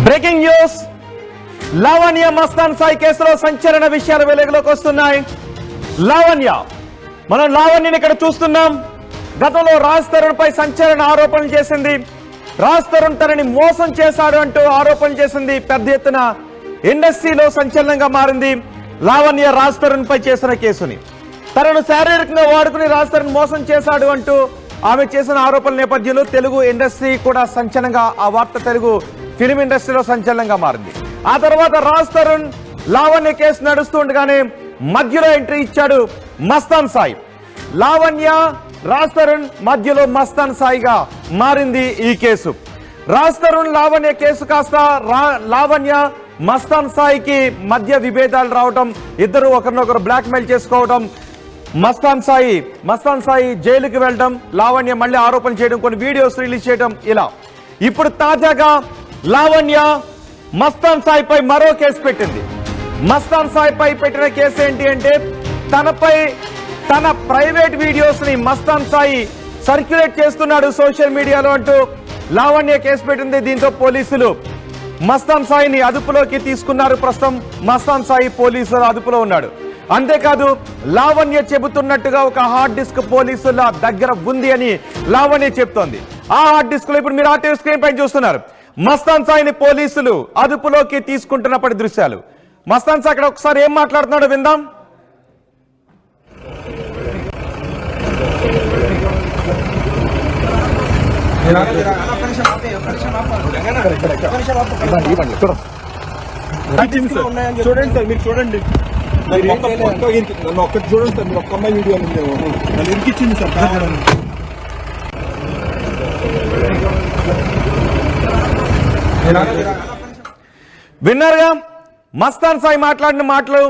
Breaking news, Lavanya Mastan Sai కేసులో సంచలన విషయాలు వెలుగులోకి వస్తున్నాయి. మనం లావణ్యని ఇక్కడ చూస్తున్నాం. గతంలో రాజ్ తరుణ్ పై సంచలన ఆరోపణలు చేసింది. రాజ్ తరుణ్ తనని మోసం చేశాడు అంటూ ఆరోపణలు చేసింది. పెద్ద ఎత్తున ఇండస్ట్రీలో సంచలనంగా మారింది. లావణ్య రాజ్ తరుణ్ పై చేసిన కేసుని తనను శారీరకంగా వాడుకుని రాజ్ తరుణ్ మోసం చేశాడు అంటూ ఆమె చేసిన ఆరోపణల నేపథ్యంలో తెలుగు ఇండస్ట్రీ కూడా సంచలనంగా, ఆ వార్త తెలుగు ఫిలిం ఇండస్ట్రీలో సంచలనంగా మారింది. ఆ తర్వాత రాజ్ తరుణ్ లావణ్య కేసు నడుస్తుండగానే మధ్యలో ఎంట్రీ ఇచ్చాడు మస్తాన్ సాయి. లావణ్య రాజ్ తరుణ్ మధ్యలో మస్తాన్ సాయిగా మారింది ఈ కేసు. రాజ్ తరుణ్ లావణ్య కేసు కాస్త లావణ్య మస్తాన్ సాయికి మధ్య విభేదాలు రావటం, ఇద్దరు ఒకరినొకరు బ్లాక్ మెయిల్ చేసుకోవడం, మస్తాన్ సాయి జైలుకి వెళ్ళడం, లావణ్య మళ్ళీ ఆరోపణ చేయడం, కొన్ని వీడియోస్ రిలీజ్ చేయడం, ఇలా ఇప్పుడు తాజాగా లావణ్య మస్తాన్ సాయిపై మరో కేసు పెట్టింది. మస్తాన్ సాయిపై పెట్టిన కేసు ఏంటి అంటే, తన ప్రైవేట్ వీడియోస్ ని మస్తాన్ సాయి సర్క్యులేట్ చేస్తున్నాడు సోషల్ మీడియాలో అంటూ లావణ్య కేసు పెట్టింది. దీంతో పోలీసులు మస్తాన్ సాయిని అదుపులోకి తీసుకున్నారు. ప్రస్తుతం మస్తాన్ సాయి పోలీసుల అదుపులో ఉన్నాడు. అంతేకాదు లావణ్య చెబుతున్నట్టుగా ఒక హార్డ్ డిస్క్ పోలీసుల దగ్గర ఉంది అని లావణ్య చెప్తోంది. ఆ హార్డ్ డిస్క్ లో ఇప్పుడు మీరు ఆర్టీవీ స్క్రీన్ పైన చూస్తున్నారు. మస్తాన్ సాయిని పోలీసులు అదుపులోకి తీసుకుంటున్నప్పటి దృశ్యాలు. మస్తాన్ సాయి అక్కడ ఒకసారి ఏం మాట్లాడుతున్నాడో విందాం. చూడండి సార్, మీరు చూడండి, నన్ను ఒక్కటి చూడండి సార్. మీరు ఒక్క అమ్మాయి వీడియో నన్ను ఇరికిచ్చింది సార్. విన్నారుగా మస్తాన్ సాయి మాట్లాడిన మాటలు.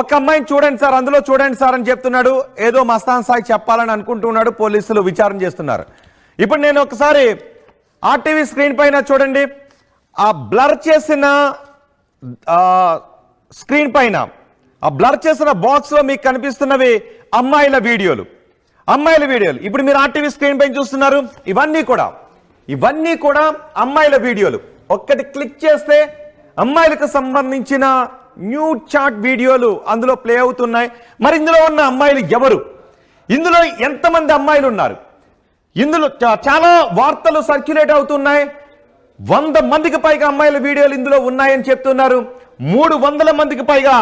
ఒక అమ్మాయిని చూడండి సార్, అందులో చూడండి సార్ అని చెప్తున్నాడు. ఏదో మస్తాన్ సాయి చెప్పాలని అనుకుంటున్నాడు. పోలీసులు విచారణ చేస్తున్నారు. ఇప్పుడు నేను ఒకసారి ఆర్టీవీ స్క్రీన్ పైన చూడండి. ఆ బ్లర్ చేసిన స్క్రీన్ పైన, ఆ బ్లర్ చేసిన బాక్స్ లో మీకు కనిపిస్తున్నవి అమ్మాయిల వీడియోలు. ఇప్పుడు మీరు ఆర్టీవీ స్క్రీన్ పైన చూస్తున్నారు. ఇవన్నీ కూడా అమ్మాయిల వీడియోలు. ఒక్కటి క్లిక్ చేస్తే అమ్మాయిలకు సంబంధించిన న్యూ చాట్ వీడియోలు అందులో ప్లే అవుతున్నాయి. మరి ఇందులో ఉన్న అమ్మాయిలు ఎవరు, ఇందులో ఎంతమంది అమ్మాయిలు ఉన్నారు? ఇందులో చాలా వార్తలు సర్క్యులేట్ అవుతున్నాయి. 100 మందికి పైగా అమ్మాయిల వీడియోలు ఇందులో ఉన్నాయని చెప్తున్నారు. 300 మందికి పైగా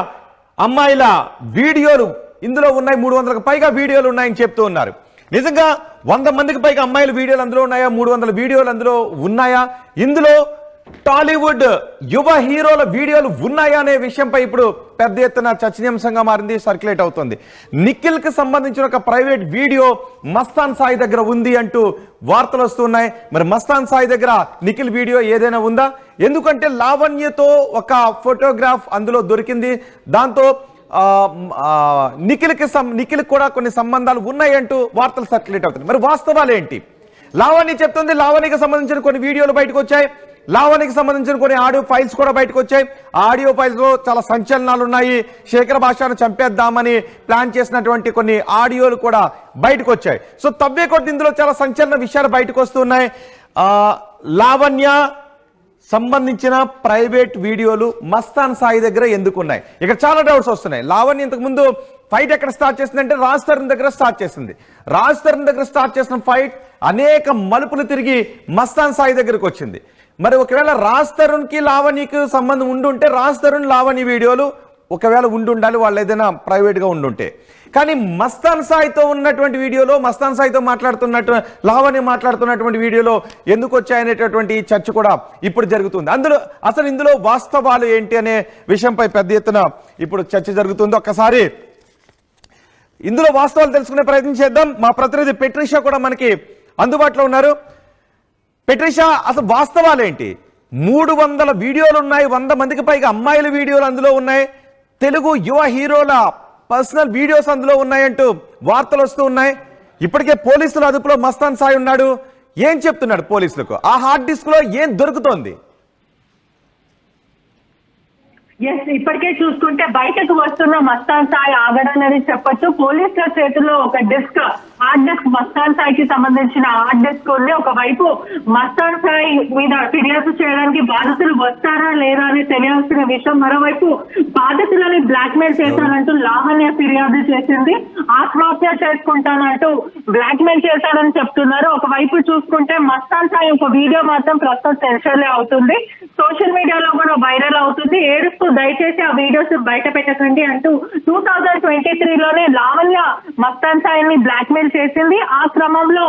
అమ్మాయిల వీడియోలు ఇందులో ఉన్నాయి. 300కు పైగా వీడియోలు ఉన్నాయని చెప్తూ ఉన్నారు. నిజంగా 100 మందికి పైగా అమ్మాయిల వీడియోలు అందులో ఉన్నాయా? 300 వీడియోలు అందులో ఉన్నాయా? ఇందులో టాలీవుడ్ యువ హీరోల వీడియోలు ఉన్నాయా అనే విషయంపై ఇప్పుడు పెద్ద ఎత్తున చర్చనీయాంశంగా మారింది, సర్క్యులేట్ అవుతుంది. నిఖిల్ కి సంబంధించిన ఒక ప్రైవేట్ వీడియో మస్తాన్ సాయి దగ్గర ఉంది అంటూ వార్తలు వస్తున్నాయి. మరి మస్తాన్ సాయి దగ్గర నిఖిల్ వీడియో ఏదైనా ఉందా? ఎందుకంటే లావణ్యతో ఒక ఫోటోగ్రాఫ్ అందులో దొరికింది. దాంతో నిఖిల్ కూడా కొన్ని సంబంధాలు ఉన్నాయంటూ వార్తలు సర్క్యులేట్ అవుతున్నాయి. మరి వాస్తవాలు ఏంటి? లావణ్య చెప్తుంది, లావణ్యకి సంబంధించిన కొన్ని వీడియోలు బయటకు వచ్చాయి. లావణ్యకి సంబంధించిన కొన్ని ఆడియో ఫైల్స్ కూడా బయటకు వచ్చాయి. ఆడియో ఫైల్స్ లో చాలా సంచలనాలు ఉన్నాయి. శేఖర్ భాషను చంపేద్దామని ప్లాన్ చేసినటువంటి కొన్ని ఆడియోలు కూడా బయటకు వచ్చాయి. సో తవ్వే కొద్ది ఇందులో చాలా సంచలన విషయాలు బయటకు వస్తున్నాయి. లావణ్య సంబంధించిన ప్రైవేట్ వీడియోలు మస్తాన్ సాయి దగ్గర ఎందుకున్నాయి? ఇక్కడ చాలా డౌట్స్ వస్తున్నాయి. లావణ్య ఇంతకు ముందు ఫైట్ ఎక్కడ స్టార్ట్ చేసిందంటే రాజ్ తరుణ్ దగ్గర స్టార్ట్ చేసింది. రాజ్ తరుణ్ దగ్గర స్టార్ట్ చేసిన ఫైట్ అనేక మలుపులు తిరిగి మస్తాన్ సాయి దగ్గరకు వచ్చింది. మరి ఒకవేళ రాజ్ తరుణ్ కి లావణ్యకి సంబంధం ఉండుంటే రాజ్ తరుణ్ లావణ్య వీడియోలు ఒకవేళ ఉండాలి, వాళ్ళు ఏదైనా ప్రైవేట్ గా ఉండుంటే. కానీ మస్తాన్ సాయితో ఉన్నటువంటి వీడియోలో, మస్తాన్ సాయితో లావణ్య మాట్లాడుతున్నటువంటి వీడియోలో ఎందుకు వచ్చాయనేటటువంటి చర్చ కూడా ఇప్పుడు జరుగుతుంది. అసలు ఇందులో వాస్తవాలు ఏంటి అనే విషయంపై పెద్ద ఎత్తున ఇప్పుడు చర్చ జరుగుతుంది. ఒక్కసారి ఇందులో వాస్తవాలు తెలుసుకునే ప్రయత్నం చేద్దాం. మా ప్రతినిధి పెట్రిషా కూడా మనకి అందుబాటులో ఉన్నారు. పెట్రిషా, అసలు వాస్తవాలు ఏంటి? 300 వీడియోలు ఉన్నాయి, 100 మందికి పైగా అమ్మాయిల వీడియోలు అందులో ఉన్నాయి, తెలుగు యువ హీరోల పర్సనల్ వీడియోస్ అందులో ఉన్నాయంటూ వార్తలు వస్తూ ఉన్నాయి. ఇప్పటికే పోలీసుల అదుపులో మస్తాన్ సాయి ఉన్నాడు. ఏం చెప్తున్నాడు పోలీసులకు? ఆ హార్డ్ డిస్క్ లో ఏం దొరుకుతోంది? ఇప్పటికే చూసుకుంటే బయటకు వస్తున్న మస్తాన్ సాయి ఆగడనని చెప్పొచ్చు. పోలీసుల చేతుల్లో ఒక డిస్క్ ఆర్ట్ డెస్క్ మస్తాన్ సాయికి సంబంధించిన ఆర్ట్ డెస్క్ ఉంది. ఒకవైపు మస్తాన్ సాయి మీద ఫిర్యాదు చేయడానికి బాధితులు వస్తారా లేదా అని తెలియాల్సిన విషయం. మరోవైపు బాధితులని బ్లాక్ మెయిల్ చేశానంటూ లావణ్య ఫిర్యాదు చేసింది. ఆత్మహత్య చేసుకుంటానంటూ బ్లాక్ మెయిల్ చేశాడని చెప్తున్నారు. ఒకవైపు చూసుకుంటే మస్తాన్ సాయి ఒక వీడియో మాత్రం ప్రస్తుతం సెన్సార్ అవుతుంది, సోషల్ మీడియాలో కూడా వైరల్ అవుతుంది. ఏడుస్తూ దయచేసి ఆ వీడియోస్ బయట పెట్టకండి అంటూ 2023లోనే లావణ్య మస్తాన్ సాయిని బ్లాక్ మెయిల్ చేసింది. ఆ క్రమంలో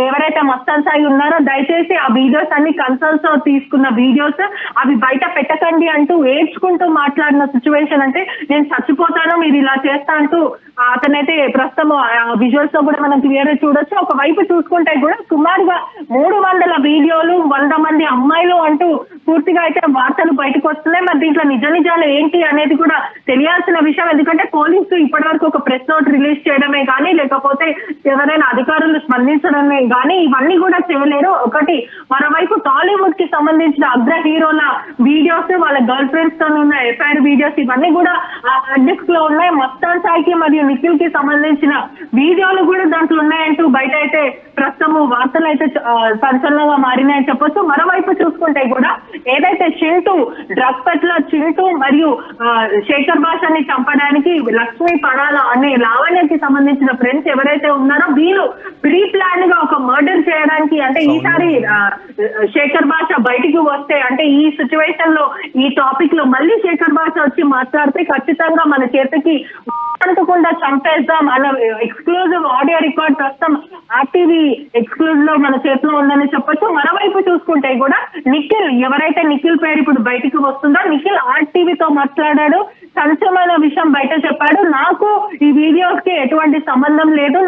ఎవరైతే మస్తాన్ సాయి ఉన్నారో దయచేసి ఆ వీడియోస్ అన్ని కన్సల్ట్ తీసుకున్న వీడియోస్ అవి బయట పెట్టకండి అంటూ ఏడ్చుకుంటూ మాట్లాడిన సిచ్యువేషన్. అంటే నేను చచ్చిపోతాను మీరు ఇలా చేస్తా అంటూ అతనైతే ప్రస్తుతం విజువల్స్ లో కూడా మనం క్లియర్ గా చూడొచ్చు. ఒకవైపు చూసుకుంటే కూడా సుమారుగా 300 వీడియోలు 100 మంది అమ్మాయిలు అంటూ పూర్తిగా అయితే వార్తలు బయటకు వస్తున్నాయి. మరి దీంట్లో నిజాలు ఏంటి అనేది కూడా తెలియాల్సిన విషయం. ఎందుకంటే పోలీసులు ఇప్పటి వరకు ఒక ప్రెస్ నోట్ రిలీజ్ చేయడమే కానీ లేకపోతే ఎవరైనా అధికారులు స్పందించడమే కానీ ఇవన్నీ కూడా చేయలేరు. ఒకటి మరోవైపు టాలీవుడ్ కి సంబంధించిన అగ్ర హీరోల వీడియోస్, వాళ్ళ గర్ల్ ఫ్రెండ్స్ తో ఉన్న ఎఫ్ఐఆర్ వీడియోస్ ఇవన్నీ కూడా ఆ హార్డ్ డిస్క్ లో ఉన్నాయి. మస్తాన్ సాయికి మరియు నిఖిల్ కి సంబంధించిన వీడియోలు కూడా దాంట్లో ఉన్నాయంటూ బయట అయితే ప్రస్తుతం వార్తలు అయితే సంచలనంగా మారినాయని చెప్పొచ్చు. మరోవైపు చూసుకుంటే కూడా ఏదైతే చింటూ డ్రగ్స్ పట్ల చింటూ మరియు శేఖర్ భాషని చంపడానికి లక్ష్మీ పడాల అనే లావణ్యకి సంబంధించిన ఫ్రెండ్స్ ఎవరైతే ఉన్నారో వీళ్ళు ప్రీ ప్లాన్ గా ఒక మర్డర్ చేయడానికి, అంటే ఈసారి శేఖర్ భాష బయటికి వస్తే అంటే ఈ సిచ్యువేషన్ లో ఈ టాపిక్ లో మళ్ళీ శేఖర్ భాష వచ్చి మాట్లాడితే ఖచ్చితంగా మన చేతికి అనుకోకుండా చంపేద్దాం అన్న ఎక్స్క్లూజివ్ ఆడియో రికార్డ్ ప్రస్తుతం ఆర్టీవీ ఎక్స్క్లూజివ్ లో మన చేతిలో ఉందని చెప్పొచ్చు. మరోవైపు చూసుకుంటే కూడా నిఖిల్, ఎవరైతే నిఖిల్ పేరు ఇప్పుడు బయటికి వస్తుందో, నిఖిల్ ఆర్టీవీతో మాట్లాడాడు. సంచలనమైన విషయం బయట చెప్పాడు. నాకు ఈ వీడియోస్ కి ఎటువంటి సంబంధం లేదు,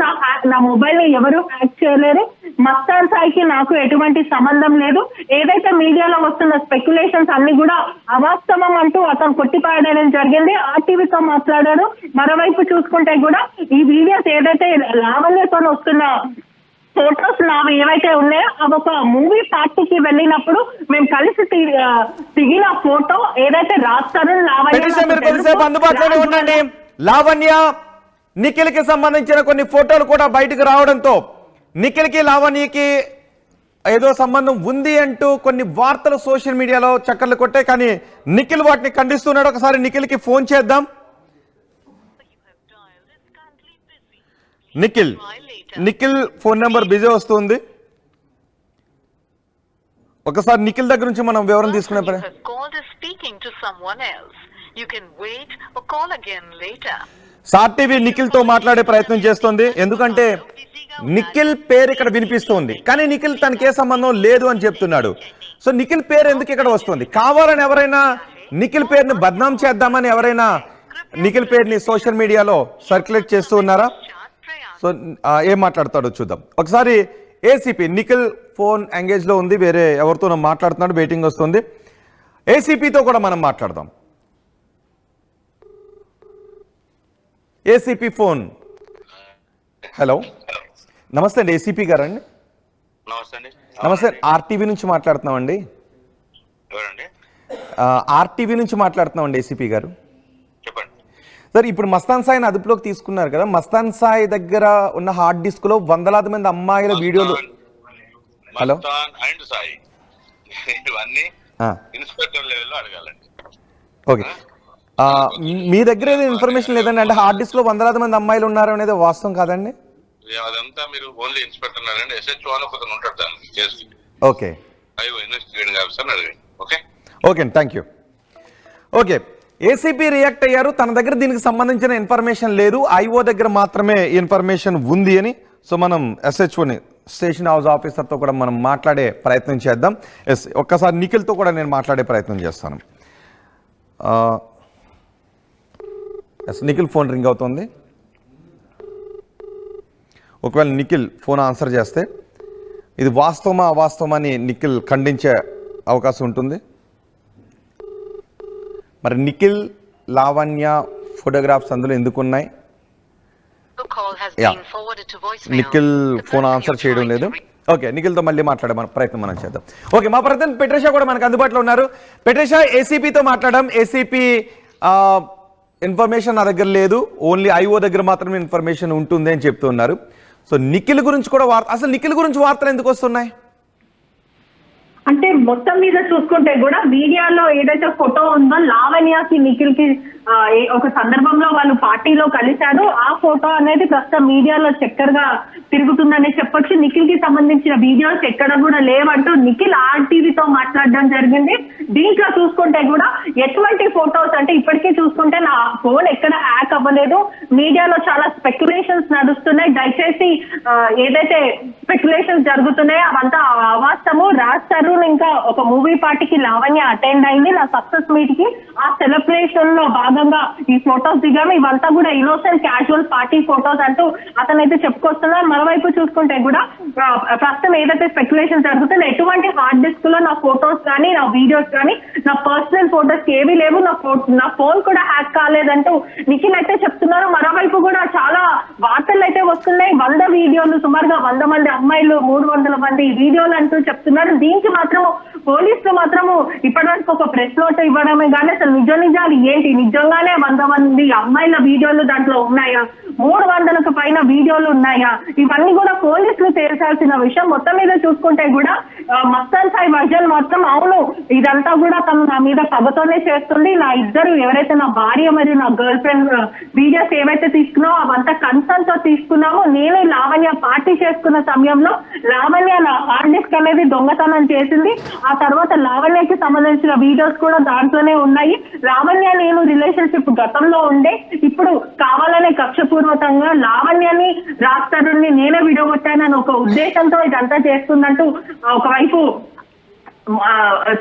నా మొబైల్ ని ఎవరు హ్యాక్ చేయలేరు, మస్తాన్ సాయికి నాకు ఎటువంటి సంబంధం లేదు, ఏదైతే మీడియాలో వస్తున్న స్పెక్యులేషన్స్ అన్ని కూడా అవాస్తవం అంటూ అతను కొట్టిపాడడం జరిగింది. ఆర్టీవీతో మాట్లాడాడు. మరోవైపు చూసుకుంటే కూడా ఈ వీడియోస్ ఏదైతే లావణ్యతో వస్తున్న ఫోటోస్ నావి ఏవైతే ఉన్నాయో అవి ఒక మూవీ పార్టీకి వెళ్ళినప్పుడు మేము కలిసి దిగిన ఫోటో ఏదైతే రాస్తారు అందుబాటులోనే ఉండండి. లావణ్య నిఖిల్ కి సంబంధించిన కొన్ని ఫోటోలు కూడా బయటకు రావడంతో నిఖిల్ కి లావణ్యకి ఏదో సంబంధం ఉంది అంటూ కొన్ని వార్తలు సోషల్ మీడియాలో చక్కర్లు కొట్టాయి. కానీ నిఖిల్ వాటిని ఖండిస్తున్నాడు. ఒకసారి నిఖిల్ కి ఫోన్ చేద్దాం. నిఖిల్ ఫోన్ నెంబర్ బిజీ వస్తుంది. ఒకసారి నిఖిల్ దగ్గర నుంచి మనం వివరం తీసుకునే సార్టీవీ నిఖిల్ తో మాట్లాడే ప్రయత్నం చేస్తుంది. ఎందుకంటే నిఖిల్ పేరు ఇక్కడ వినిపిస్తుంది కానీ నిఖిల్ తనకే సంబంధం లేదు అని చెప్తున్నాడు. సో నిఖిల్ పేరు ఎందుకు ఇక్కడ వస్తుంది? కావాలని ఎవరైనా నిఖిల్ పేరుని బద్నాం చేద్దామని ఎవరైనా నిఖిల్ పేరుని సోషల్ మీడియాలో సర్క్యులేట్ చేస్తూ ఉన్నారా? సో ఏం మాట్లాడతాడో చూద్దాం. ఒకసారి ఏసీపీ నిఖిల్ ఫోన్ ఎంగేజ్ లో ఉంది, వేరే ఎవరితో మాట్లాడుతున్నాడు, వెయిటింగ్ వస్తుంది. ఏసీపీతో కూడా మనం మాట్లాడదాం. ACP phone. హలో, నమస్తే అండి, ఏసీపీ గారండి. నమస్తే, ఆర్టీవీ నుంచి మాట్లాడుతున్నామండి. ఆర్టీవీ నుంచి మాట్లాడుతున్నామండి ఏసీపీ గారు. సార్, ఇప్పుడు మస్తాన్ సాయిని అదుపులోకి తీసుకున్నారు కదా, మస్తాన్ సాయి దగ్గర ఉన్న హార్డ్ డిస్క్ లో వందలాది మంది అమ్మాయిల వీడియోలు. హలో, ఓకే, మీ దగ్గర ఏదో ఇన్ఫర్మేషన్ లేదండి? అంటే హార్డ్ డిస్క్ లో వందలాది మంది అమ్మాయిలు ఉన్నారు అనేది వాస్తవం కాదండి? అదంతా మీరు ఓన్లీ ఇన్స్పెక్టర్ SHO అని ఒకరు ఉంటాడు దానికి కేసు. ఓకే, ఇన్వెస్టిగేటింగ్ ఆఫీసర్ అడగండి. Okay okay, thank you. Okay, ACP react అయ్యారు. తన దగ్గర దీనికి సంబంధించిన ఇన్ఫర్మేషన్ లేదు, ఐఓ దగ్గర మాత్రమే ఇన్ఫర్మేషన్ ఉంది అని. సో మనం SHOని, స్టేషన్ హౌస్ ఆఫీసర్తో కూడా మనం మాట్లాడే ప్రయత్నం చేద్దాం. ఒక్కసారి నిఖిల్తో కూడా నేను మాట్లాడే ప్రయత్నం చేస్తాను. నిఖిల్ ఫోన్ రింగ్ అవుతుంది. ఒకవేళ నిఖిల్ ఫోన్ ఆన్సర్ చేస్తే ఇది వాస్తవమా అవాస్తవమా అని నిఖిల్ ఖండించే అవకాశం ఉంటుంది. మరి నిఖిల్ లావణ్య ఫోటోగ్రాఫ్స్ అందులో ఎందుకు ఉన్నాయి? నిఖిల్ ఫోన్ ఆన్సర్ చేయడం లేదు. ఓకే, నిఖిల్తో మళ్ళీ మాట్లాడే ప్రయత్నం మనం చేద్దాం. ఓకే, మా ప్రతినిధి పెట్రిషా కూడా మనకు అందుబాటులో ఉన్నారు. పెట్రిషా, ఏసీపీతో మాట్లాడడం. ఏసీపీ ఇన్ఫర్మేషన్ నా దగ్గర లేదు, ఓన్లీ ఐఓ దగ్గర మాత్రమే ఇన్ఫర్మేషన్ ఉంటుంది అని చెప్తున్నారు. సో నిఖిల్ గురించి కూడా అసలు నిఖిల్ గురించి వార్తలు ఎందుకు వస్తున్నాయి? అంటే మొత్తం మీద చూసుకుంటే కూడా మీడియాలో ఏదైతే ఫోటో ఉందో లావణ్యకి నిఖిల్ కి ఒక సందర్భంలో వాళ్ళు పార్టీలో కలిశారు. ఆ ఫోటో అనేది ప్రస్తుతం మీడియాలో చక్కర్గా తిరుగుతుందని చెప్పొచ్చు. నిఖిల్ కి సంబంధించిన వీడియోస్ ఎక్కడ కూడా లేవంటూ నిఖిల్ ఆర్టీవీతో మాట్లాడడం జరిగింది. దీంట్లో చూసుకుంటే కూడా ఎటువంటి ఫోటోస్ అంటే ఇప్పటికే చూసుకుంటే నా ఫోన్ ఎక్కడ హ్యాక్ అవ్వలేదు, మీడియాలో చాలా స్పెక్యులేషన్స్ నడుస్తున్నాయి, దయచేసి ఏదైతే స్పెక్యులేషన్స్ జరుగుతున్నాయో అవంతా అవాస్తవము. రాజ్ తరుణ్ ఇంకా ఒక మూవీ పార్టీకి లావణ్య అటెండ్ అయింది నా సక్సెస్ మీట్ కి. ఆ సెలబ్రేషన్ లో భాగంగా ఈ ఫొటోస్ దిగాము, ఇవంతా కూడా ఇన్నోసెంట్ క్యాజువల్ పార్టీ ఫొటోస్ అంటూ అతనైతే చెప్పుకొస్తున్నారు. మరోవైపు చూసుకుంటే కూడా ప్రస్తుతం ఏదైతే స్పెక్యులేషన్ జరుగుతుందో ఎటువంటి హార్డ్ డిస్క్ లో నా ఫొటోస్ కానీ నా వీడియోస్ కానీ నా పర్సనల్ ఫొటోస్ ఏవి లేవు, నా ఫోన్ కూడా హ్యాక్ కాలేదంటూ నిఖిల్ అయితే చెప్తున్నారు. మరోవైపు కూడా చాలా వార్తలు అయితే వస్తున్నాయి. 100 వీడియోలు, సుమారుగా 100 మంది అమ్మాయిలు, 300 మంది వీడియోలు అంటూ చెప్తున్నారు. దీనికి మాత్రము పోలీసులు మాత్రము ఇప్పటివరకు ఒక ప్రెస్ నోట్ ఇవ్వడమే కానీ అసలు నిజాలు ఏంటి, నిజంగానే 100 మంది అమ్మాయిల వీడియోలు దాంట్లో ఉన్నాయా, 300కు పైన వీడియోలు ఉన్నాయా, ఇవన్నీ కూడా పోలీసులు తేల్చాల్సిన విషయం. మొత్తం మీద చూసుకుంటే కూడా మస్తాన్ సాయి వర్జన్ మాత్రం అవును ఇదంతా కూడా తను నా మీద పగతోనే చేస్తుంది, నా ఇద్దరు ఎవరైతే నా భార్య మరియు నా గర్ల్ ఫ్రెండ్ వీడియోస్ ఏవైతే తీసుకున్నామో అవంతా కన్సర్న్ తో తీసుకున్నామో, నేను లావణ్య పార్టీ చేసుకున్న సమయంలో లావణ్య నా హార్డ్ డిస్క్ అనేది దొంగతనం చేసింది. ఆ తర్వాత లావణ్యకి సంబంధించిన వీడియోస్ కూడా దాంట్లోనే ఉన్నాయి. లావణ్య నేను రిలేషన్షిప్ గతంలో ఉండే, ఇప్పుడు కావాలనే కక్షపూర్వకంగా లావణ్యని రాజ్ తరుణ్ని నేనే విడగొట్టానని ఒక ఉద్దేశంతో ఇదంతా చేస్తుందంటూ ఒకవైపు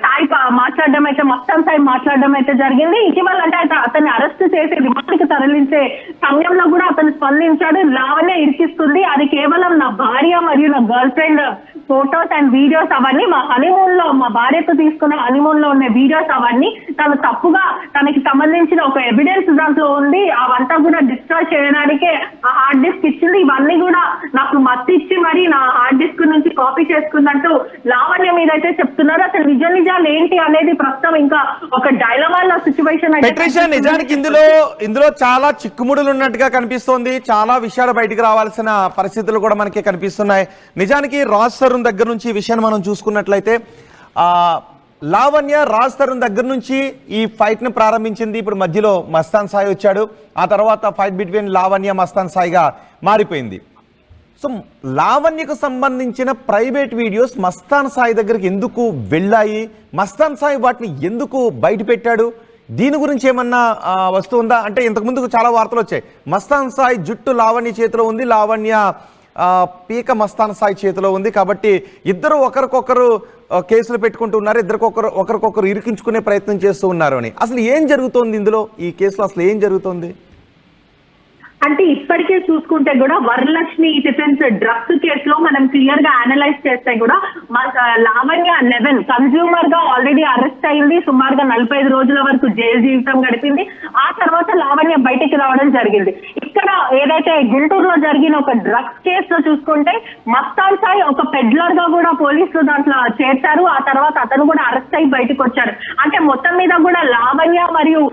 సాయి మాట్లాడడం అయితే మస్తాన్ సాయి మాట్లాడడం అయితే జరిగింది. ఇటీవల అంటే అతన్ని అరెస్ట్ చేసి రిమాండ్కి తరలించే సమయంలో కూడా అతను స్పందించాడు. లావణ్య ఇరికిస్తుంది, అది కేవలం నా భార్య మరియు నా girl friend photos and videos అవన్నీ మా హనీమూన్ లో, మా భార్యతో తీసుకున్న హనీమూన్ లో ఉన్న వీడియోస్ అవన్నీ తను తప్పుగా తనకి సంబంధించిన ఒక ఎవిడెన్స్ దాంట్లో ఉంది, అవంతా కూడా డిస్ట్రాయ్ చేయడానికే ఆ హార్డ్ డిస్క్ ఇచ్చింది, ఇవన్నీ కూడా నాకు మత్తు ఇచ్చి మరి నా హార్డ్ డిస్క్ నుంచి కాపీ చేసుకుందంటూ లావణ్య మీద అయితే చెప్తున్నారు. అసలు నిజాలు ఏంటి అనేది ప్రస్తుతం ఇంకా ఒక డైలమాలో సిచ్యువేషన్ అయితే. నిజానికి ఇందులో చాలా చిక్కుముడులు ఉన్నట్టుగా కనిపిస్తోంది, చాలా విషయాలు బయటకు రావాల్సిన పరిస్థితులు కూడా మనకి కనిపిస్తున్నాయి. నిజానికి రాజ్ తరుణ్ దగ్గర నుంచి ఈ విషయాన్ని మనం చూసుకున్నట్లయితే లావణ్య రాజ్ తరుణ్ దగ్గర నుంచి ఈ ఫైట్ ని ప్రారంభించింది. ఇప్పుడు మధ్యలో మస్తాన్ సాయి వచ్చాడు, ఆ తర్వాత ఫైట్ బిట్వీన్ లావణ్య మస్తాన్ సాయిగా మారిపోయింది. సో లావణ్యకు సంబంధించిన ప్రైవేట్ వీడియోస్ మస్తాన్ సాయి దగ్గరికి ఎందుకు వెళ్ళాయి, మస్తాన్ సాయి వాటిని ఎందుకు బయట పెట్టాడు, దీని గురించి ఏమన్నా వస్తుందా? అంటే ఇంతకుముందు చాలా వార్తలు వచ్చాయి, మస్తాన్ సాయి జుట్టు లావణ్య చేతిలో ఉంది, లావణ్య పీక మస్తాన్ సాయి చేతిలో ఉంది, కాబట్టి ఇద్దరు ఒకరికొకరు కేసులు పెట్టుకుంటున్నారు, ఒకరికొకరు ఇరికించుకునే ప్రయత్నం చేస్తూ ఉన్నారు అని. అసలు ఏం జరుగుతోంది ఇందులో, ఈ కేసులో అసలు ఏం జరుగుతోంది? అంటే ఇప్పటికే చూసుకుంటే కూడా వరలక్ష్మి డిఫెన్స్ డ్రగ్స్ కేసులో మనం క్లియర్ గా అనలైజ్ చేస్తే కూడా లావణ్య 11 కన్స్యూమర్ గా ఆల్రెడీ అరెస్ట్ అయింది, సుమారుగా 45 రోజుల వరకు జైలు జీవితం గడిపింది. ఆ తర్వాత లావణ్య బయటికి రావడం జరిగింది. ఇక్కడ ఏదైతే గుంటూరులో జరిగిన ఒక డ్రగ్స్ కేసులో చూసుకుంటే మస్తాన్ సాయి ఒక పెడ్లర్ గా కూడా పోలీసులు దాంట్లో చేర్చారు, ఆ తర్వాత అతను కూడా అరెస్ట్ అయ్యి బయటకు వచ్చారు. అంటే మొత్తం మీద కూడా లావణ్య మరియు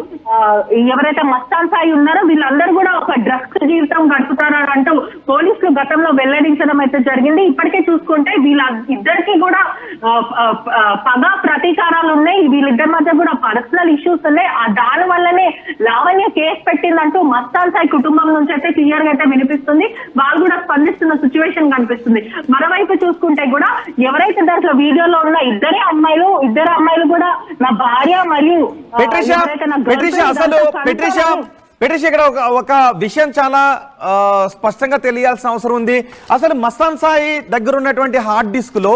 ఎవరైతే మస్తాన్ సాయి ఉన్నారో వీళ్ళందరూ కూడా ఒక డ్రగ్స్ జీవితం గడుపుతారంటూ పోలీసులు గతంలో వెల్లడించడం అయితే జరిగింది. ఇప్పటికే చూసుకుంటే వీళ్ళ ఇద్దరికి కూడా పగ ప్రతీకారాలు ఉన్నాయి, వీళ్ళిద్దరి మధ్య కూడా పర్సనల్ ఇష్యూస్ ఉన్నాయి. దాని వల్లనే లావణ్య కేసు పెట్టిందంటూ మస్తాన్ సాయి కుటుంబం నుంచి అయితే క్లియర్ గా అయితే వినిపిస్తుంది, వాళ్ళు కూడా స్పందిస్తున్న సిచ్యువేషన్ కనిపిస్తుంది. మరోవైపు చూసుకుంటే కూడా ఎవరైతే దాంట్లో వీడియోలో ఉన్న ఇద్దరు అమ్మాయిలు కూడా నా భార్య మరియు పెట్రిషా ఇక్కడ ఒక విషయం చాలా స్పష్టంగా తెలియాల్సిన అవసరం ఉంది. అసలు మస్తాన్ సాయి దగ్గర ఉన్నటువంటి హార్డ్ డిస్క్ లో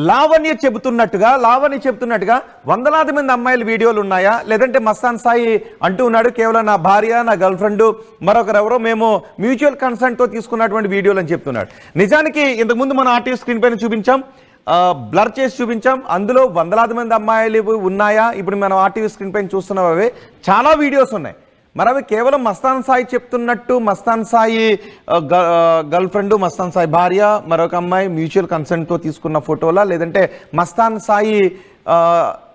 లావణ్య చెబుతున్నట్టుగా వందలాది మంది అమ్మాయిల వీడియోలు ఉన్నాయా, లేదంటే మస్తాన్ సాయి అంటూ ఉన్నాడు కేవలం నా భార్య, నా గర్ల్ ఫ్రెండ్, మరొకరెవరో మేము మ్యూచువల్ కన్సెంట్ తో తీసుకున్నటువంటి వీడియోలు అని చెప్తున్నాడు. నిజానికి ఇంతకుముందు మన ఆర్టీవీ స్క్రీన్ పైన చూపించాం, బ్లర్ చేసి చూపించాం, అందులో వందలాది మంది అమ్మాయిలు ఉన్నాయా, ఇప్పుడు మనం ఆర్టీవీ స్క్రీన్ పైన చూస్తున్నాం, అవే చాలా వీడియోస్ ఉన్నాయి. మరి అవి కేవలం మస్తాన్ సాయి చెప్తున్నట్టు మస్తాన్ సాయి గర్ల్ ఫ్రెండ్, మస్తాన్ సాయి భార్య, మరొక అమ్మాయి మ్యూచువల్ కన్సెంట్తో తీసుకున్న ఫోటోలా, లేదంటే మస్తాన్ సాయి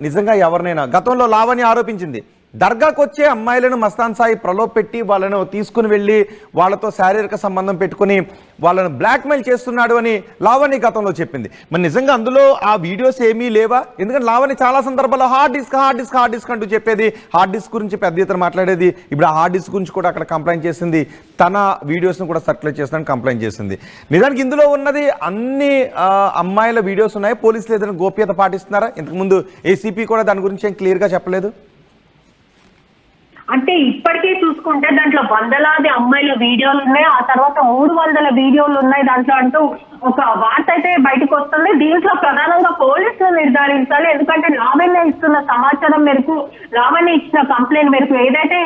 నిజంగా ఎవరినైనా, గతంలో లావణ్య ఆరోపించింది దర్గాకు వచ్చే అమ్మాయిలను మస్తాన్ సాయి ప్రలోభ పెట్టి వాళ్ళను తీసుకుని వెళ్ళి వాళ్ళతో శారీరక సంబంధం పెట్టుకుని వాళ్ళను బ్లాక్మెయిల్ చేస్తున్నాడు అని లావణ్య గతంలో చెప్పింది. మరి నిజంగా అందులో ఆ వీడియోస్ ఏమీ లేవా? ఎందుకంటే లావణ్య చాలా సందర్భాల్లో హార్డ్ డిస్క్ అంటూ చెప్పేది, హార్డ్ డిస్క్ గురించి పెద్ద ఎత్తున మాట్లాడేది. ఇప్పుడు ఆ హార్డ్ డిస్క్ గురించి కూడా అక్కడ కంప్లైంట్ చేసింది, తన వీడియోస్ను కూడా సర్క్యులేట్ చేస్తుందని కంప్లైంట్ చేసింది. నిజానికి ఇందులో ఉన్నది అన్ని అమ్మాయిల వీడియోస్ ఉన్నాయి. పోలీసులు ఏదైనా గోప్యత పాటిస్తున్నారా? ఇంతకుముందు ఏసీపీ కూడా దాని గురించి ఏం క్లియర్గా చెప్పలేదు. అంటే ఇప్పటికే చూసుకుంటే దాంట్లో వందలాది అమ్మాయిల వీడియోలు ఉన్నాయి, ఆ తర్వాత 300 వీడియోలు ఉన్నాయి దాంట్లో అంటూ ఒక వార్త అయితే బయటకు వస్తుంది. దీంట్లో ప్రధానంగా పోలీసులు నిర్ధారించాలి. ఎందుకంటే లావణ్య ఇస్తున్న సమాచారం మేరకు, లావణ్య ఇచ్చిన కంప్లైంట్ మేరకు ఏదైతే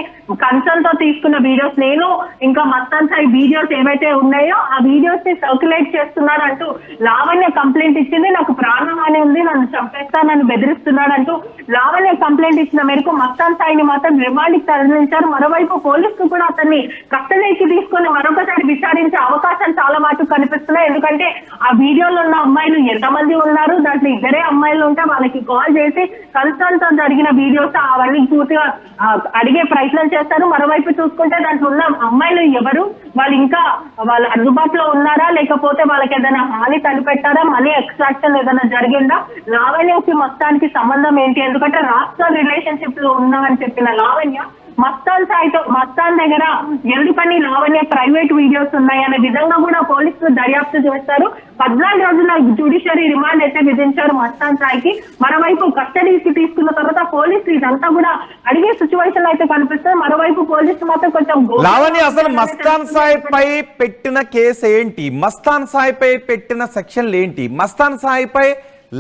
కన్సర్న్ తో తీసుకున్న వీడియోస్, నేను ఇంకా మస్తాన్ సాయి వీడియోస్ ఏవైతే ఉన్నాయో ఆ వీడియోస్ ని సర్క్యులేట్ చేస్తున్నాడు అంటూ లావణ్య కంప్లైంట్ ఇచ్చింది. నాకు ప్రాణహాని ఉంది, నన్ను చంపేస్తా, నన్ను బెదిరిస్తున్నాడు అంటూ లావణ్య కంప్లైంట్ ఇచ్చిన మేరకు మస్తాన్ సాయిని మాత్రం రిమాండ్కి తరలించారు. మరోవైపు పోలీసులు కూడా అతన్ని కస్టడీకి తీసుకుని మరొకసారి విచారించే అవకాశాలు చాలా మటుకు కనిపిస్తున్నాయి. ఎందుకంటే ఆ వీడియోలో ఉన్న అమ్మాయిలు ఎంతమంది ఉన్నారు, దాంట్లో 2 అమ్మాయిలు ఉంటే వాళ్ళకి కాల్ చేసి కన్సర్న్ తో జరిగిన వీడియోస్ అవన్నీ పూర్తిగా అడిగే ప్రయత్నం చేస్తారు. మరోవైపు చూసుకుంటే దాంట్లో ఉన్న అమ్మాయిలు ఎవరు, వాళ్ళు ఇంకా వాళ్ళ అందుబాటులో ఉన్నారా, లేకపోతే వాళ్ళకి ఏదైనా హాని తలపెట్టారా, మనీ ఎక్స్ట్రాక్షన్ ఏదైనా జరిగిందా, లావణ్యకి మొత్తానికి సంబంధం ఏంటి? ఎందుకంటే రాష్ట్ర రిలేషన్షిప్ లో ఉన్నామని చెప్పిన లావణ్య మస్తాన్ దగ్గర ఎందుకని లావణ్య ప్రైవేట్ వీడియోస్ ఉన్నాయనే విధంగా కూడా పోలీసులు దర్యాప్తు చేస్తారు. 14 రోజుల జ్యుడిషియరీ రిమాండ్ అయితే విధించారు మస్తాన్ సాయికి. మరోవైపు కస్టడీకి తీసుకున్న తర్వాత పోలీసులు ఇదంతా కూడా అడిగే సిచ్యువేషన్ అయితే కనిపిస్తుంది. మరోవైపు పోలీసులు మాత్రం కొంచెం లావణ్య, అసలు మస్తాన్ సాయి పై పెట్టిన కేసు ఏంటి? మస్తాన్ సాయి పై పెట్టిన సెక్షన్లు ఏంటి? మస్తాన్ సాయి పై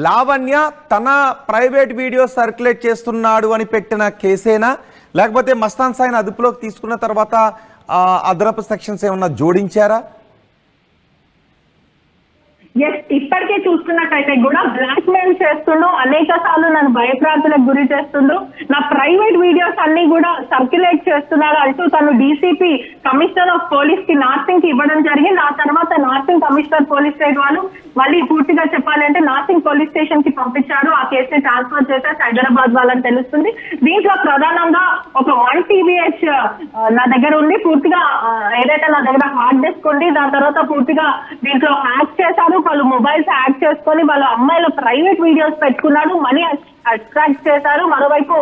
లావణ్య తన ప్రైవేట్ వీడియో సర్క్యులేట్ చేస్తున్నాడు అని పెట్టిన కేసేనా, లేకపోతే మస్తాన్ సాయిని అదుపులోకి తీసుకున్న తర్వాత అదనపు సెక్షన్స్ ఏమన్నా జోడించారా? ఇప్పటికే చూస్తున్నట్టయితే కూడా బ్లాక్ మెయిల్ చేస్తుండు, అనేక సార్లు నన్ను భయప్రాంతులకు గురి చేస్తుండు, నా ప్రైవేట్ వీడియోస్ అన్ని కూడా సర్క్యులేట్ చేస్తున్నారు అంటూ తను డీసీపీ కమిషనర్ ఆఫ్ పోలీస్ కి నార్సింగ్ కి ఇవ్వడం జరిగింది. ఆ తర్వాత నార్సింగ్ కమిషనర్ పోలీస్ స్టేట్ వాళ్ళు మళ్ళీ పూర్తిగా చెప్పాలంటే నార్సింగ్ పోలీస్ స్టేషన్ కి పంపించారు. ఆ కేసుని ట్రాన్స్ఫర్ చేశారు హైదరాబాద్ వాళ్ళని తెలుస్తుంది. దీంట్లో ప్రధానంగా ఒక 1 TBH నా దగ్గర ఉంది, పూర్తిగా ఏదైతే నా దగ్గర హార్డ్ డిస్క్ ఉంది. దాని తర్వాత పూర్తిగా దీంట్లో హ్యాక్ చేశారు, వాళ్ళు మొబైల్స్ హ్యాక్ చేసుకొని వాళ్ళ అమ్మాయిల ప్రైవేట్ వీడియోస్ పెట్టుకున్నాడు, మనీ అట్రాక్ట్ చేశారు. మరోవైపు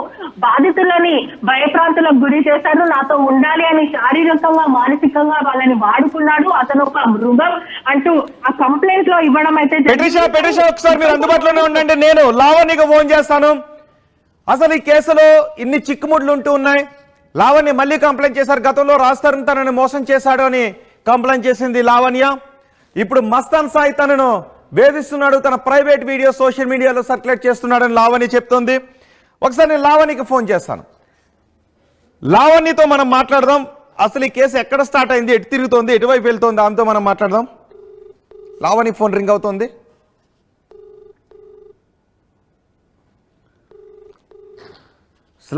బాధితులని భయప్రాంతులకు గురి చేశారు, నాతో ఉండాలి అని శారీరకంగా మానసికంగా వాళ్ళని వాడుకున్నాడు, అతను ఒక మృగం అంటూ ఆ కంప్లైంట్ లో ఇవ్వడం అయితే ఒకసారి మీరు అందుబాటులోనే ఉండండి, నేను లావణ్యకు ఫోన్ చేస్తాను. అసలు ఈ కేసులో ఇన్ని చిక్కుముడ్లు ఉంటూ ఉన్నాయి. లావణ్య మళ్ళీ కంప్లైంట్ చేశారు, గతంలో రాజ్ తనని మోసం చేశాడు అని కంప్లైంట్ చేసింది లావణ్య. ఇప్పుడు మస్తాన్ సాయి తనను వేధిస్తున్నాడు, తన ప్రైవేట్ వీడియో సోషల్ మీడియాలో సర్క్యులేట్ చేస్తున్నాడని లావణ్య చెప్తోంది. ఒకసారి నేను లావణ్యకి ఫోన్ చేస్తాను, లావణ్యతో మనం మాట్లాడదాం. అసలు ఈ కేసు ఎక్కడ స్టార్ట్ అయింది, ఎటు తిరుగుతోంది, ఎటువైపు వెళ్తోంది, ఆమెతో మనం మాట్లాడదాం. లావణ్య ఫోన్ రింగ్ అవుతోంది.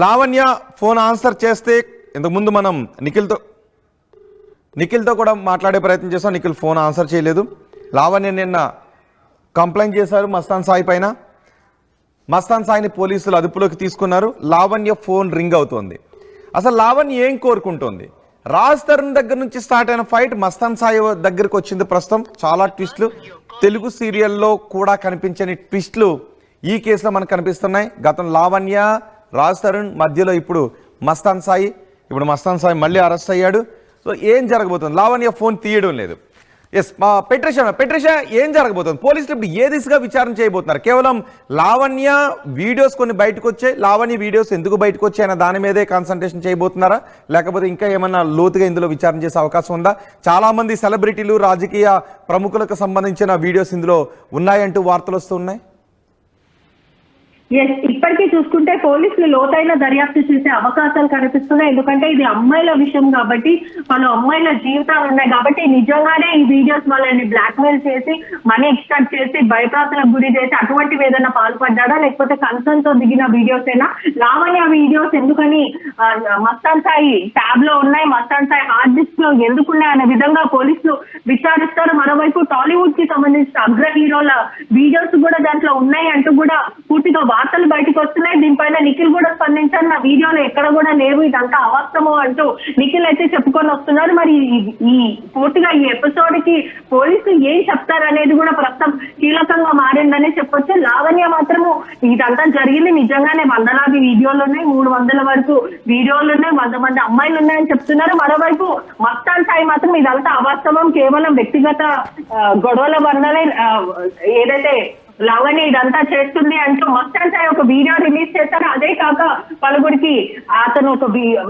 లావణ్య ఫోన్ ఆన్సర్ చేస్తే, ఇంతకుముందు మనం నిఖిల్తో కూడా మాట్లాడే ప్రయత్నం చేస్తాం, నిఖిల్ ఫోన్ ఆన్సర్ చేయలేదు. లావణ్య నిన్న కంప్లైంట్ చేశారు మస్తాన్ సాయి పైన. మస్తాన్ సాయిని పోలీసులు అదుపులోకి తీసుకున్నారు. లావణ్య ఫోన్ రింగ్ అవుతోంది. అసలు లావణ్య ఏం కోరుకుంటోంది? రాజ్ తరుణ్ దగ్గర నుంచి స్టార్ట్ అయిన ఫైట్ మస్తాన్ సాయి దగ్గరకు వచ్చింది. ప్రస్తుతం చాలా ట్విస్టులు, తెలుగు సీరియల్లో కూడా కనిపించని ట్విస్టులు ఈ కేసులో మనకు కనిపిస్తున్నాయి. గతం లావణ్య, రాజ్ తరుణ్ మధ్యలో ఇప్పుడు మస్తాన్ సాయి. ఇప్పుడు మస్తాన్ సాయి మళ్ళీ అరెస్ట్ అయ్యాడు. సో ఏం జరగబోతుంది? లావణ్య ఫోన్ తీయడం లేదు. ఎస్, పెట్రిషా ఏం జరగబోతుంది? పోలీసులు ఇప్పుడు ఏ దిశగా విచారణ చేయబోతున్నారు? కేవలం లావణ్య వీడియోస్ కొన్ని బయటకు వచ్చాయి, లావణ్య వీడియోస్ ఎందుకు బయటకు వచ్చాయన్న దాని మీదే కాన్సన్ట్రేషన్ చేయబోతున్నారా, లేకపోతే ఇంకా ఏమన్నా లోతుగా ఇందులో విచారణ చేసే అవకాశం ఉందా? చాలా మంది సెలబ్రిటీలు, రాజకీయ ప్రముఖులకు సంబంధించిన వీడియోస్ ఇందులో ఉన్నాయంటూ వార్తలు వస్తున్నాయి. ఇప్పటికీ చూసుకుంటే పోలీసులు లోతైన దర్యాప్తు చేసే అవకాశాలు కనిపిస్తున్నాయి. ఎందుకంటే ఇది అమ్మాయిల విషయం కాబట్టి, పలు అమ్మాయిల జీవితాలు ఉన్నాయి కాబట్టి నిజంగానే ఈ వీడియోస్ వాళ్ళని బ్లాక్మెయిల్ చేసి మనీ ఎక్స్ట్రాక్ట్ చేసి భయప్రాంతులకు గురి చేసి అటువంటివి ఏదైనా పాల్పడ్డారా, లేకపోతే కన్సర్న్ తో దిగిన వీడియోస్ అయినా? లావణ్య వీడియోస్ ఎందుకని మస్తాన్ సాయి ట్యాబ్ లో ఉన్నాయి, మస్తాన్ సాయి హార్డ్ డిస్క్ లో ఎందుకున్నాయి అనే విధంగా పోలీసులు విచారిస్తారు. మరోవైపు టాలీవుడ్ కి సంబంధించిన అగ్ర హీరోల వీడియోస్ కూడా దాంట్లో ఉన్నాయి అంటూ కూడా పూర్తిగా వార్తలు బయటకు వస్తున్నాయి. దీనిపైన నిఖిల్ కూడా స్పందించారు. నా వీడియోలో ఎక్కడ కూడా లేవు, ఇదంతా అవాస్తవం అంటూ నిఖిల్ అయితే చెప్పుకొని వస్తున్నారు. మరి ఈ పూర్తిగా ఈ ఎపిసోడ్ కి పోలీసులు ఏం చెప్తారు అనేది కూడా ప్రస్తుతం కీలకంగా మారిందనే చెప్పొచ్చు. లావణ్య మాత్రము ఇదంతా జరిగింది నిజంగానే వందలాది వీడియోలు ఉన్నాయి, 300 వరకు వీడియోలు ఉన్నాయి, 100 మంది అమ్మాయిలు ఉన్నాయని చెప్తున్నారు. మరోవైపు మస్తాన్ సాయి మాత్రం ఇదంతా అవాస్తవం, కేవలం వ్యక్తిగత గొడవల వల్లనే ఏదైతే లావణ్య ఇదంతా చేస్తుంది అంటూ మస్తాన్ సాయి ఒక వీడియో రిలీజ్ చేశారు. అదే కాక పలువురికి అతను ఒక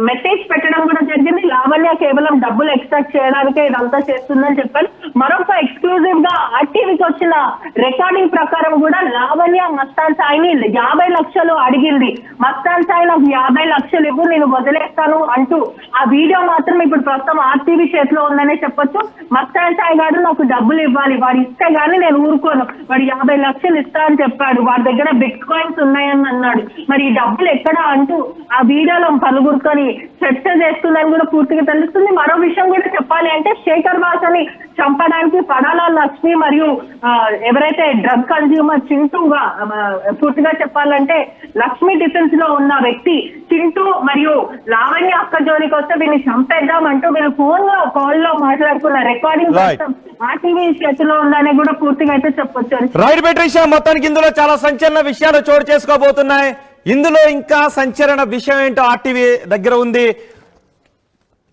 మెసేజ్ పెట్టడం కూడా జరిగింది. లావణ్య కేవలం డబ్బులు ఎక్స్ట్రాక్ట్ చేయడానికే ఇదంతా చేస్తుందని చెప్పారు. మరొక ఎక్స్క్లూజివ్ గా ఆర్టీవీకి వచ్చిన రికార్డింగ్ ప్రకారం కూడా లావణ్య మస్తాన్ సాయిని 50 లక్షలు అడిగింది. మస్తాన్ సాయి నాకు 50 లక్షలు ఇవ్వు, నేను వదిలేస్తాను అంటూ ఆ వీడియో మాత్రం ఇప్పుడు ప్రస్తుతం ఆర్టీవీ చేతిలో ఉందనే చెప్పొచ్చు. మస్తాన్ సాయి గారు నాకు డబ్బులు ఇవ్వాలి, వాడు ఇస్తే గానీ నేను ఊరుకోను, వాడు 50 లక్షలు ఇస్తా అని చెప్పాడు, వాడి దగ్గర బిట్ కాయిన్స్ ఉన్నాయని అన్నాడు. మరి ఈ డబ్బులు ఎక్కడ అంటూ ఆ వీడియోలో పలువురుకొని చర్చ చేస్తుందని కూడా పూర్తిగా తెలుస్తుంది. మరో విషయం కూడా చెప్పాలి అంటే శేఖర్ వాసని చంపడానికి పడాల లక్ష్మి మరియు ఎవరైతే డ్రగ్ కన్జ్యూమర్ చింటూగా పూర్తిగా చెప్పాలంటే లక్ష్మి డిఫెన్స్ లో ఉన్న వ్యక్తి చింటూ మరియు లావణ్య అక్క జోలికి వస్తే వీళ్ళని చంపేద్దాం అంటూ వీళ్ళు ఫోన్ లో కాల్ లో మాట్లాడుకున్న రికార్డింగ్ ఆర్టీవీ చేతిలో ఉందని కూడా పూర్తిగా అయితే చెప్పొచ్చు. రైట్ బెట్రీషా, మొత్తానికి ఇందులో చాలా సంచలన విషయాలు చోటు చేసుకోబోతున్నాయి. ఇందులో ఇంకా సంచలన విషయం ఏంటో ఆర్టీవీ దగ్గర ఉంది.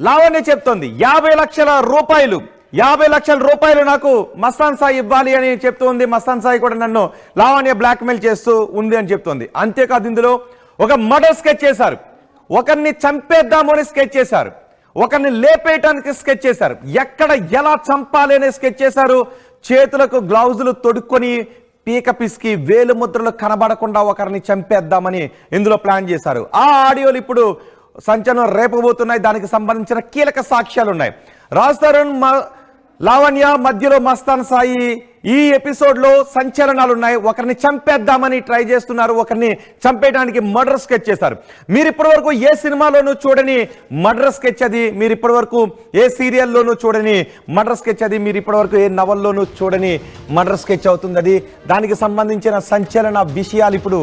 లావణ్య చెప్తోంది 50 లక్షల రూపాయలు, 50 లక్షల రూపాయలు నాకు మస్తాన్ సాయి ఇవ్వాలి అని చెప్తుంది. మస్తాన్ సాయి కూడా నన్ను లావణ్య బ్లాక్మెయిల్ చేస్తూ ఉంది అని చెప్తోంది. అంతేకాదు ఇందులో ఒక మర్డర్ స్కెచ్ చేశారు, ఒకరిని చంపేద్దాము అని స్కెచ్ చేశారు, ఒకరిని లేపేయటానికి స్కెచ్ చేశారు, ఎక్కడ ఎలా చంపాలి అనే స్కెచ్ చేశారు. చేతులకు గ్లౌజులు తొడుక్కొని పీక పిసికి వేలు ముద్రలు కనబడకుండా ఒకరిని చంపేద్దామని ఇందులో ప్లాన్ చేశారు. ఆ ఆడియోలు ఇప్పుడు సంచలనం రేపబోతున్నాయి. దానికి సంబంధించిన కీలక సాక్ష్యాలు ఉన్నాయి. రాజ్ తరుణ్ లావణ్య మధ్యలో మస్తాన్ సాయి ఈ ఎపిసోడ్ లో సంచలనాలు ఉన్నాయి. ఒకరిని చంపేద్దామని ట్రై చేస్తున్నారు, ఒకరిని చంపేయడానికి మర్డర్ స్కెచ్ చేశారు. మీరు ఇప్పటి వరకు ఏ సినిమాలోనూ చూడని మర్డర్ స్కెచ్ అది, మీరు ఇప్పటి వరకు ఏ సీరియల్లోనూ చూడని మర్డర్ స్కెచ్ అది, మీరు ఇప్పటి వరకు ఏ నవల్లోనూ చూడని మర్డర్ స్కెచ్ అవుతుంది అది. దానికి సంబంధించిన సంచలన విషయాలు ఇప్పుడు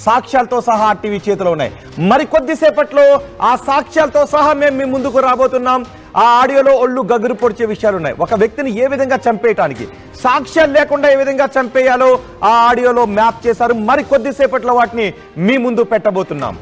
సాక్ష్యాలతో సహా టీవీ చేతిలో ఉన్నాయి. మరి కొద్దిసేపట్లో ఆ సాక్ష్యాలతో సహా మేము మీ ముందుకు రాబోతున్నాం. ఆ ఆడియోలో ఒళ్ళు గగురు పొడిచే విషయాలు ఉన్నాయి. ఒక వ్యక్తిని ఏ విధంగా చంపేయటానికి, సాక్ష్యాలు లేకుండా ఏ విధంగా చంపేయాలో ఆ ఆడియోలో మ్యాప్ చేశారు. మరి కొద్దిసేపట్లో వాటిని మీ ముందు పెట్టబోతున్నాం.